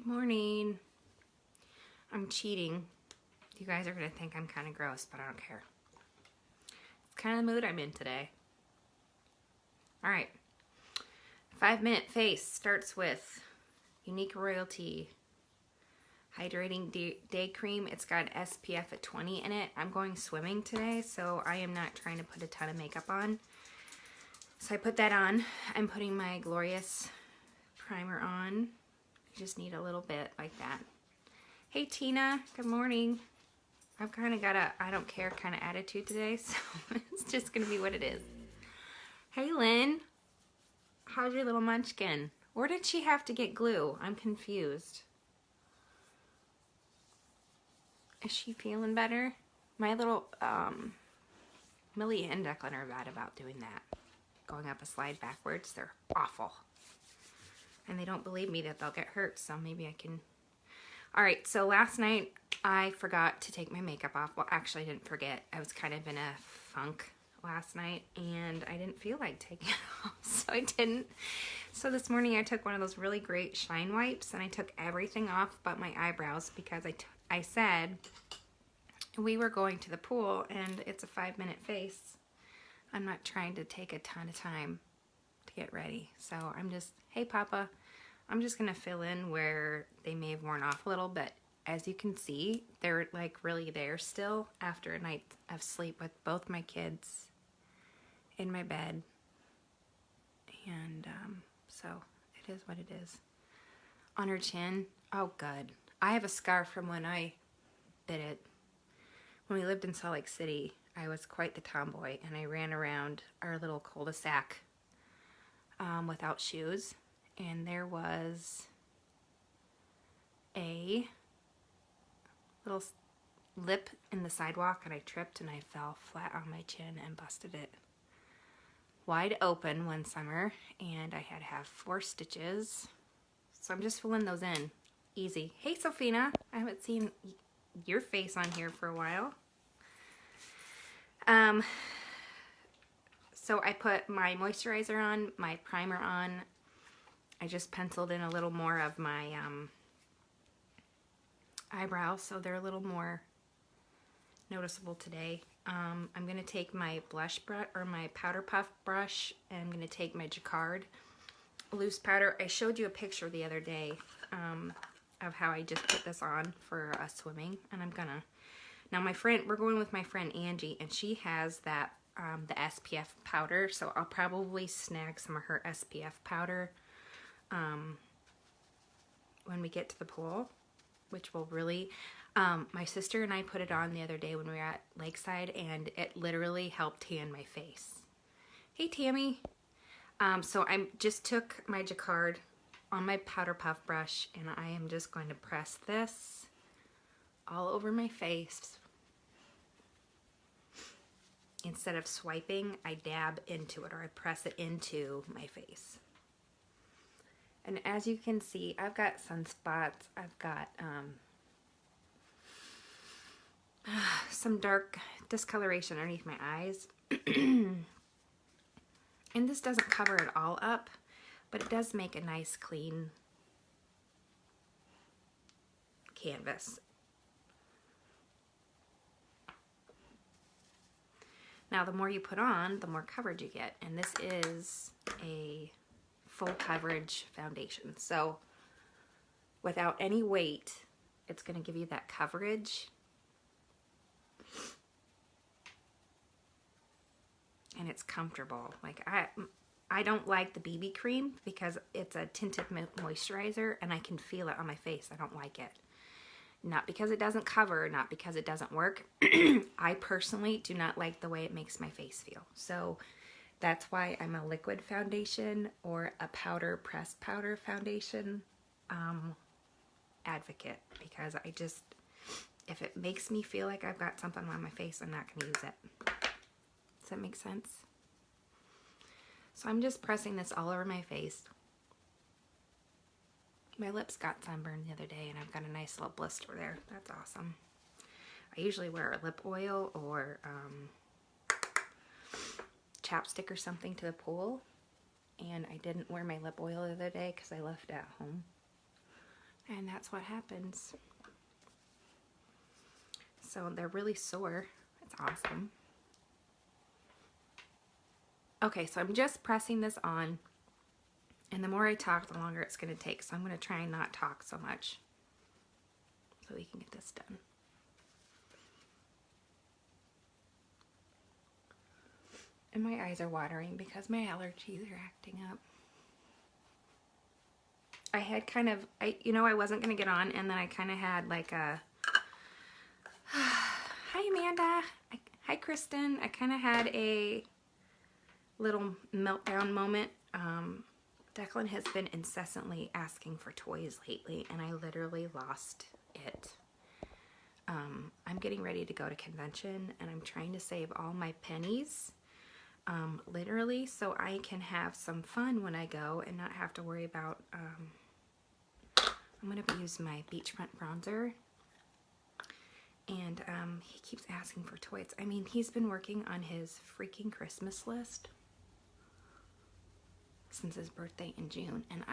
Good morning. I'm cheating. You guys are going to think I'm kind of gross, but I don't care. It's kind of the mood I'm in today. Alright. 5-minute face starts with Younique Royalty Hydrating Day Cream. It's got SPF at 20 in it. I'm going swimming today, so I am not trying to put a ton of makeup on. So I put that on. I'm putting my Glorious primer on. I just need a little bit like that. Hey Tina, good morning. I've kind of got a I don't care kind of attitude today, so it's just going to be what it is. Hey Lynn, how's your little munchkin? Or did she have to get glue? I'm confused. Is she feeling better? My little Millie and Declan are bad about doing that. Going up a slide backwards, they're awful. And they don't believe me that they'll get hurt, so maybe I can... Alright, so last night I forgot to take my makeup off. Well, actually I didn't forget. I was kind of in a funk last night, and I didn't feel like taking it off, so I didn't. So this morning I took one of those really great shine wipes, and I took everything off but my eyebrows, because I said we were going to the pool, and it's a 5-minute face. I'm not trying to take a ton of time to get ready, so I'm just, hey Papa, I'm just gonna fill in where they may have worn off a little, but as you can see, they're like really there still after a night of sleep with both my kids in my bed, and so it is what it is. On her chin, oh good. I have a scar from when I did it. When we lived in Salt Lake City, I was quite the tomboy, and I ran around our little cul-de-sac without shoes, and there was a little lip in the sidewalk, and I tripped and I fell flat on my chin and busted it wide open one summer, and I had to have 4 stitches. So I'm just filling those in. Easy. Hey Sophina, I haven't seen your face on here for a while. So I put my moisturizer on, my primer on. I just penciled in a little more of my eyebrows, so they're a little more noticeable today. I'm going to take my blush brush, or my powder puff brush, and I'm going to take my Jacquard loose powder. I showed you a picture the other day of how I just put this on for swimming, and I'm gonna, now my friend, we're going with my friend Angie, and she has that, the SPF powder, so I'll probably snag some of her SPF powder when we get to the pool, which will really, my sister and I put it on the other day when we were at Lakeside, and it literally helped tan my face. Hey Tammy. So I just took my Jacquard on my powder puff brush, and I am just going to press this all over my face. Instead of swiping, I dab into it, or I press it into my face. And as you can see, I've got sunspots, I've got some dark discoloration underneath my eyes. And this doesn't cover it all up, but it does make a nice clean canvas. Now the more you put on, the more coverage you get, and this is a full coverage foundation. So without any weight, it's going to give you that coverage. And it's comfortable. Like I don't like the BB cream because it's a tinted moisturizer, and I can feel it on my face. I don't like it. Not because it doesn't cover, not because it doesn't work. I personally do not like the way it makes my face feel. So that's why I'm a liquid foundation or a powder, pressed powder foundation advocate, because I just, if it makes me feel like I've got something on my face, I'm not going to use it. Does that make sense? So I'm just pressing this all over my face. My lips got sunburned the other day, and I've got a nice little blister there. That's awesome. I usually wear a lip oil or chapstick or something to the pool, and I didn't wear my lip oil the other day because I left it at home. And that's what happens. So they're really sore. It's awesome. Okay, so I'm just pressing this on. And the more I talk, the longer it's going to take. So I'm going to try and not talk so much so we can get this done. And my eyes are watering because my allergies are acting up. I had kind of, I wasn't going to get on, and then I kind of had like a, hi Amanda, hi Kristen. I kind of had a little meltdown moment. Declan has been incessantly asking for toys lately, and I literally lost it. I'm getting ready to go to convention, and I'm trying to save all my pennies, literally, so I can have some fun when I go and not have to worry about, I'm going to use my beachfront bronzer, and he keeps asking for toys. I mean, he's been working on his freaking Christmas list since his birthday in June, and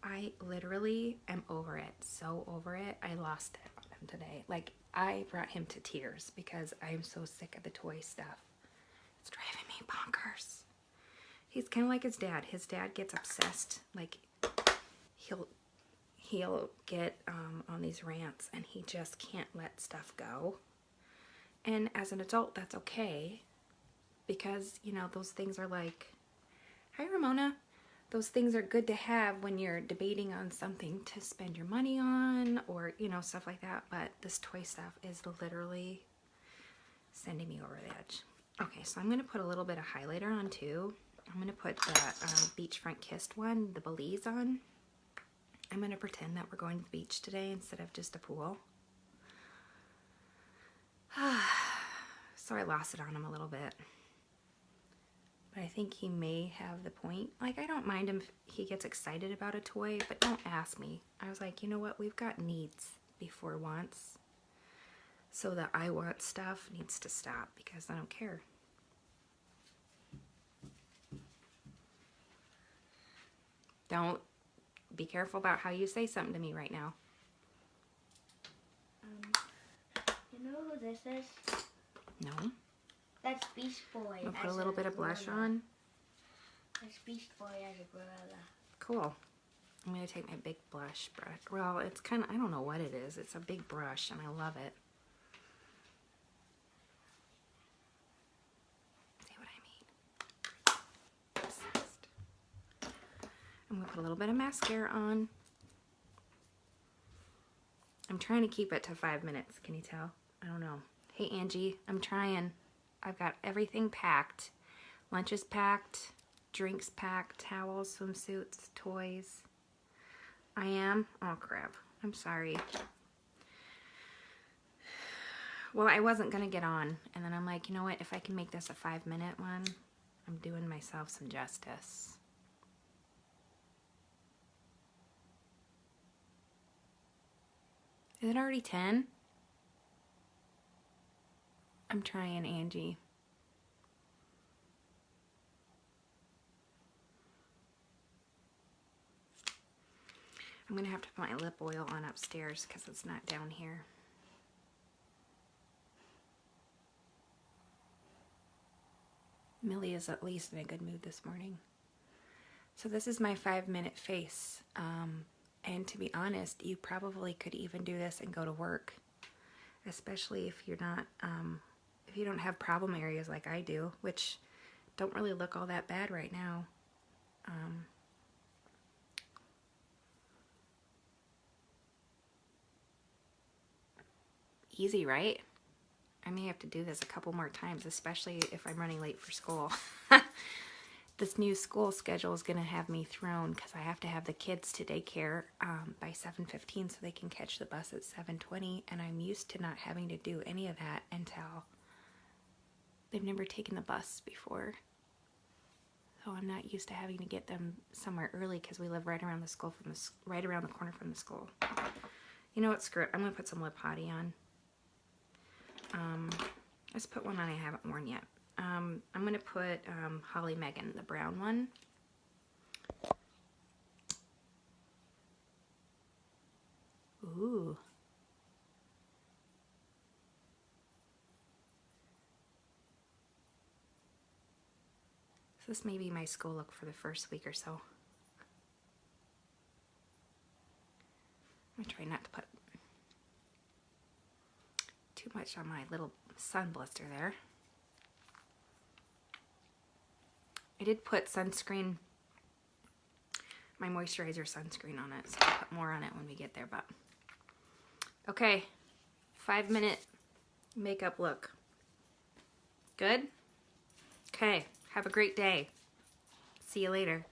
I literally am over it, so over it. I lost it on him today. Like, I brought him to tears because I am so sick of the toy stuff. It's driving me bonkers. He's kind of like his dad. His dad gets obsessed. Like, he'll get on these rants, and he just can't let stuff go. And as an adult, that's okay, because, you know, those things are like, hi Ramona, those things are good to have when you're debating on something to spend your money on, or, you know, stuff like that. But this toy stuff is literally sending me over the edge. Okay, so I'm going to put a little bit of highlighter on too. I'm going to put the Beachfront Kissed one, the Belize, on. I'm going to pretend that we're going to the beach today instead of just a pool. So I lost it on him a little bit. But I think he may have the point. Like, I don't mind him if he gets excited about a toy, but don't ask me. I was like, you know what? We've got needs before wants. So the I want stuff needs to stop because I don't care. Don't be careful about how you say something to me right now. You know who this is? No. That's Beast Boy. I'll put a little bit of blush on. That's Beast Boy as a gorilla. Cool. I'm going to take my big blush brush. Well, it's kind of, I don't know what it is. It's a big brush, and I love it. See what I mean? Obsessed. I'm going to put a little bit of mascara on. I'm trying to keep it to 5 minutes. Can you tell? I don't know. Hey, Angie, I'm trying. I've got everything packed. Lunch is packed. Drinks packed. Towels, swimsuits, toys. I am? Oh, crap. I'm sorry. Well, I wasn't going to get on. And then I'm like, you know what? If I can make this a 5-minute one, I'm doing myself some justice. Is it already 10? I'm trying, Angie. I'm going to have to put my lip oil on upstairs because it's not down here. Millie is at least in a good mood this morning. So this is my 5-minute face. And to be honest, you probably could even do this and go to work. Especially if you're not, if you don't have problem areas like I do, which don't really look all that bad right now. Easy, right? I may have to do this a couple more times, especially if I'm running late for school. This new school schedule is going to have me thrown because I have to have the kids to daycare by 7:15 so they can catch the bus at 7:20, and I'm used to not having to do any of that until they've never taken the bus before. So I'm not used to having to get them somewhere early because we live right around the school right around the corner from the school. You know what? Screw it. I'm going to put some lip potty on. Let's put one on I haven't worn yet. I'm going to put Holly Megan, the brown one. . 'Cause Ooh. So this may be my school look for the first week or so. I'm gonna try not to put too much on my little sun blister there. I did put sunscreen, my moisturizer sunscreen on it, so I'll put more on it when we get there, but okay, 5-minute makeup look. Good? Okay, have a great day. See you later.